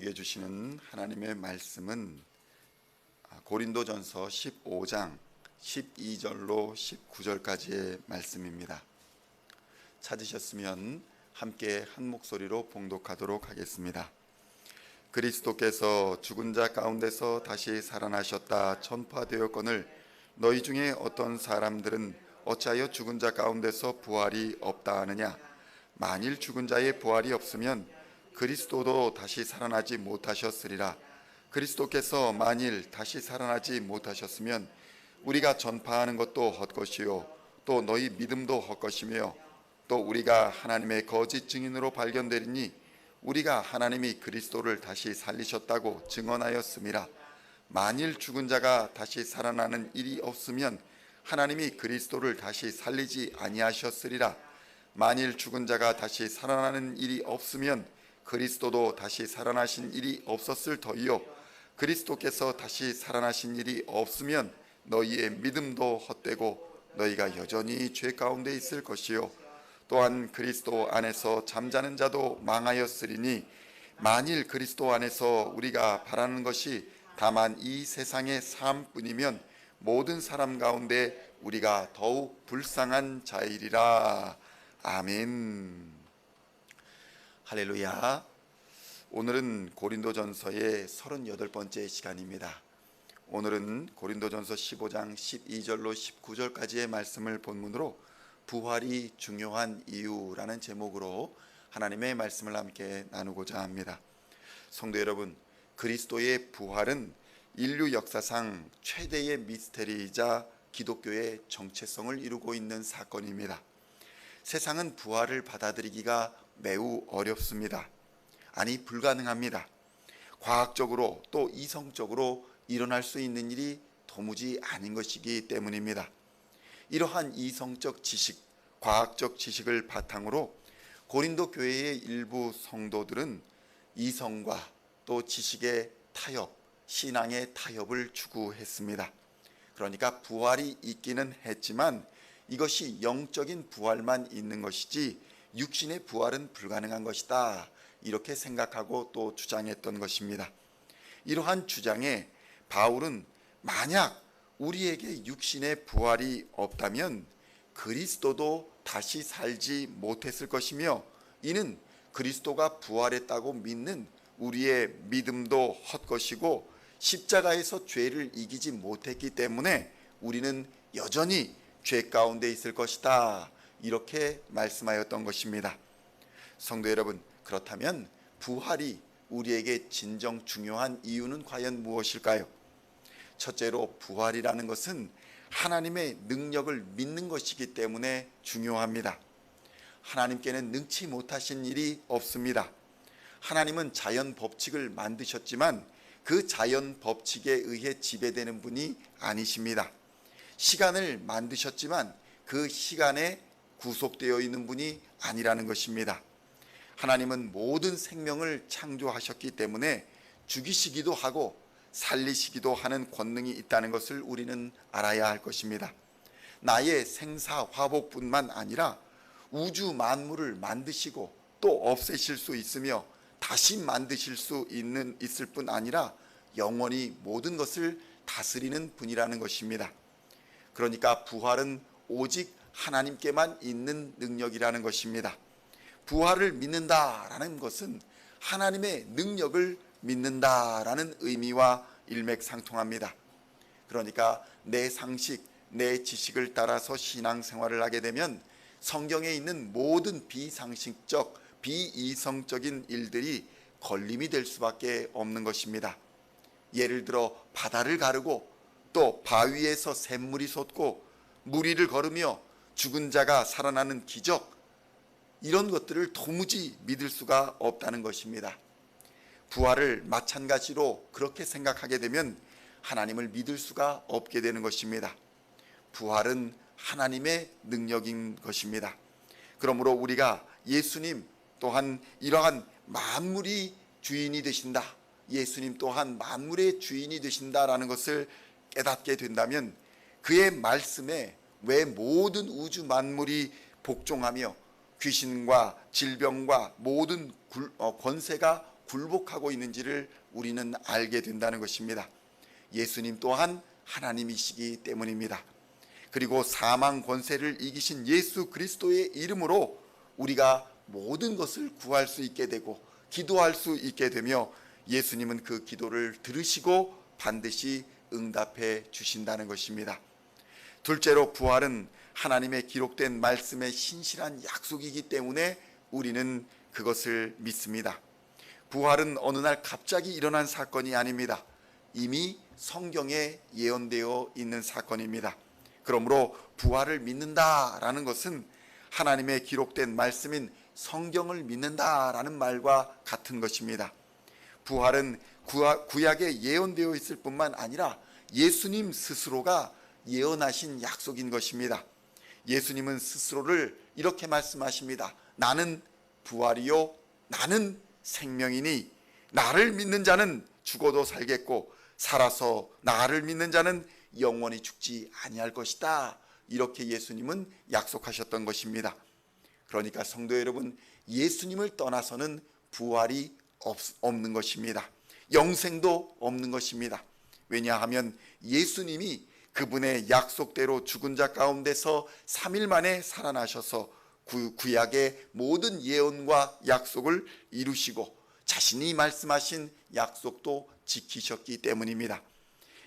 우리에게 주시는 하나님의 말씀은 고린도전서 15장 12절로 19절까지의 말씀입니다. 찾으셨으면 함께 한 목소리로 봉독하도록 하겠습니다. 그리스도께서 죽은 자 가운데서 다시 살아나셨다 전파되었거늘 너희 중에 어떤 사람들은 어찌하여 죽은 자 가운데서 부활이 없다 하느냐. 만일 죽은 자의 부활이 없으면 그리스도도 다시 살아나지 못하셨으리라. 그리스도께서 만일 다시 살아나지 못하셨으면 우리가 전파하는 것도 헛것이요 또 너희 믿음도 헛것이며 또 우리가 하나님의 거짓 증인으로 발견되리니 우리가 하나님이 그리스도를 다시 살리셨다고 증언하였음이라. 만일 죽은 자가 다시 살아나는 일이 없으면 하나님이 그리스도를 다시 살리지 아니하셨으리라. 만일 죽은 자가 다시 살아나는 일이 없으면 그리스도도 다시 살아나신 일이 없었을 터이요 그리스도께서 다시 살아나신 일이 없으면 너희의 믿음도 헛되고 너희가 여전히 죄 가운데 있을 것이요 또한 그리스도 안에서 잠자는 자도 망하였으리니 만일 그리스도 안에서 우리가 바라는 것이 다만 이 세상의 삶뿐이면 모든 사람 가운데 우리가 더욱 불쌍한 자이리라. 아멘. 할렐루야. 오늘은 고린도전서의 38번째 시간입니다. 오늘은 고린도전서 15장 12절로 19절까지의 말씀을 본문으로 부활이 중요한 이유라는 제목으로 하나님의 말씀을 함께 나누고자 합니다. 성도 여러분, 그리스도의 부활은 인류 역사상 최대의 미스테리이자 기독교의 정체성을 이루고 있는 사건입니다. 세상은 부활을 받아들이기가 매우 어렵습니다. 아니, 불가능합니다. 과학적으로 또 이성적으로 일어날 수 있는 일이 도무지 아닌 것이기 때문입니다. 이러한 이성적 지식, 과학적 지식을 바탕으로 고린도 교회의 일부 성도들은 이성과 또 지식의 타협, 신앙의 타협을 추구했습니다. 그러니까 부활이 있기는 했지만 이것이 영적인 부활만 있는 것이지 육신의 부활은 불가능한 것이다, 이렇게 생각하고 또 주장했던 것입니다. 이러한 주장에 바울은 만약 우리에게 육신의 부활이 없다면 그리스도도 다시 살지 못했을 것이며 이는 그리스도가 부활했다고 믿는 우리의 믿음도 헛것이고 십자가에서 죄를 이기지 못했기 때문에 우리는 여전히 죄 가운데 있을 것이다, 이렇게 말씀하였던 것입니다. 성도 여러분, 그렇다면 부활이 우리에게 진정 중요한 이유는 과연 무엇일까요? 첫째로, 부활이라는 것은 하나님의 능력을 믿는 것이기 때문에 중요합니다. 하나님께는 능치 못하신 일이 없습니다. 하나님은 자연 법칙을 만드셨지만 그 자연 법칙에 의해 지배되는 분이 아니십니다. 시간을 만드셨지만 그 시간에 구속되어 있는 분이 아니라는 것입니다. 하나님은 모든 생명을 창조하셨기 때문에 죽이시기도 하고 살리시기도 하는 권능이 있다는 것을 우리는 알아야 할 것입니다. 나의 생사화복뿐만 아니라 우주 만물을 만드시고 또 없애실 수 있으며 다시 만드실 수 있을 뿐 아니라 영원히 모든 것을 다스리는 분이라는 것입니다. 그러니까 부활은 오직 하나님께만 있는 능력이라는 것입니다. 부활을 믿는다라는 것은 하나님의 능력을 믿는다라는 의미와 일맥상통합니다. 그러니까 내 상식, 내 지식을 따라서 신앙생활을 하게 되면 성경에 있는 모든 비상식적, 비이성적인 일들이 걸림이 될 수밖에 없는 것입니다. 예를 들어 바다를 가르고 또 바위에서 샘물이 솟고 무리를 걸으며 죽은 자가 살아나는 기적, 이런 것들을 도무지 믿을 수가 없다는 것입니다. 부활을 마찬가지로 그렇게 생각하게 되면 하나님을 믿을 수가 없게 되는 것입니다. 부활은 하나님의 능력인 것입니다. 그러므로 우리가 예수님 또한 이러한 만물이 주인이 되신다, 예수님 또한 만물의 주인이 되신다라는 것을 깨닫게 된다면 그의 말씀에 왜 모든 우주 만물이 복종하며 귀신과 질병과 모든 권세가 굴복하고 있는지를 우리는 알게 된다는 것입니다. 예수님 또한 하나님이시기 때문입니다. 그리고 사망 권세를 이기신 예수 그리스도의 이름으로 우리가 모든 것을 구할 수 있게 되고 기도할 수 있게 되며 예수님은 그 기도를 들으시고 반드시 응답해 주신다는 것입니다. 둘째로 부활은 하나님의 기록된 말씀의 신실한 약속이기 때문에 우리는 그것을 믿습니다. 부활은 어느 날 갑자기 일어난 사건이 아닙니다. 이미 성경에 예언되어 있는 사건입니다. 그러므로 부활을 믿는다라는 것은 하나님의 기록된 말씀인 성경을 믿는다라는 말과 같은 것입니다. 부활은 구약에 예언되어 있을 뿐만 아니라 예수님 스스로가 예언하신 약속인 것입니다. 예수님은 스스로를 이렇게 말씀하십니다. 나는 부활이요 나는 생명이니 나를 믿는 자는 죽어도 살겠고 살아서 나를 믿는 자는 영원히 죽지 아니할 것이다. 이렇게 예수님은 약속하셨던 것입니다. 그러니까 성도 여러분, 예수님을 떠나서는 부활이 없는 것입니다. 영생도 없는 것입니다. 왜냐하면 예수님이 그분의 약속대로 죽은 자 가운데서 3일 만에 살아나셔서 구약의 모든 예언과 약속을 이루시고 자신이 말씀하신 약속도 지키셨기 때문입니다.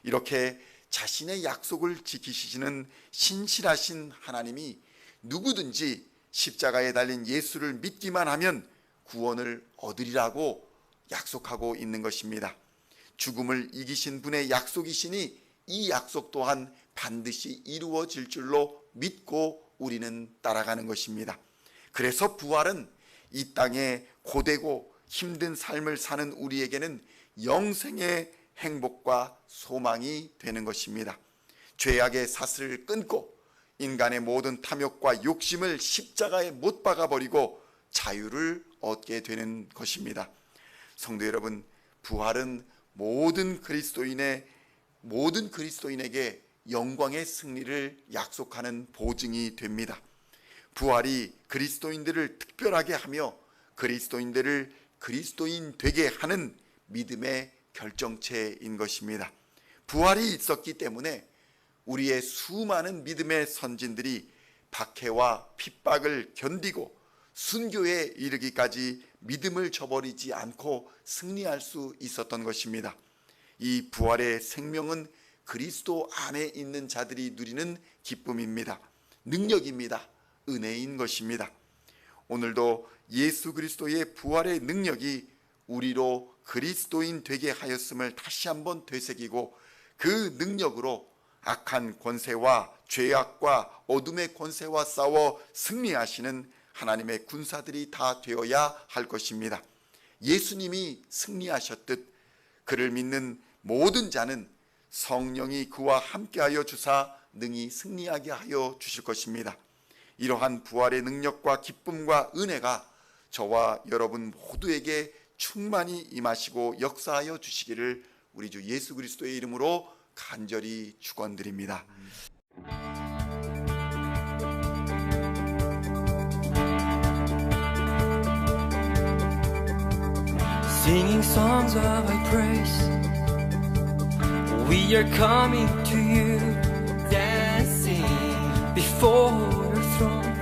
이렇게 자신의 약속을 지키시는 신실하신 하나님이 누구든지 십자가에 달린 예수를 믿기만 하면 구원을 얻으리라고 약속하고 있는 것입니다. 죽음을 이기신 분의 약속이시니 이 약속 또한 반드시 이루어질 줄로 믿고 우리는 따라가는 것입니다. 그래서 부활은 이 땅에 고되고 힘든 삶을 사는 우리에게는 영생의 행복과 소망이 되는 것입니다. 죄악의 사슬을 끊고 인간의 모든 탐욕과 욕심을 십자가에 못 박아버리고 자유를 얻게 되는 것입니다. 성도 여러분, 부활은 모든 그리스도인에게 영광의 승리를 약속하는 보증이 됩니다. 부활이 그리스도인들을 특별하게 하며 그리스도인들을 그리스도인 되게 하는 믿음의 결정체인 것입니다. 부활이 있었기 때문에 우리의 수많은 믿음의 선진들이 박해와 핍박을 견디고 순교에 이르기까지 믿음을 저버리지 않고 승리할 수 있었던 것입니다. 이 부활의 생명은 그리스도 안에 있는 자들이 누리는 기쁨입니다. 능력입니다. 은혜인 것입니다. 오늘도 예수 그리스도의 부활의 능력이 우리로 그리스도인 되게 하였음을 다시 한번 되새기고 그 능력으로 악한 권세와 죄악과 어둠의 권세와 싸워 승리하시는 하나님의 군사들이 다 되어야 할 것입니다. 예수님이 승리하셨듯 그를 믿는 모든 자는 성령이 그와 함께하여 주사 능히 승리하게 하여 주실 것입니다. 이러한 부활의 능력과 기쁨과 은혜가 저와 여러분 모두에게 충만히 임하시고 역사하여 주시기를 우리 주 예수 그리스도의 이름으로 간절히 축원드립니다. Singing songs of Thy praise, we are coming to You, dancing before Your throne.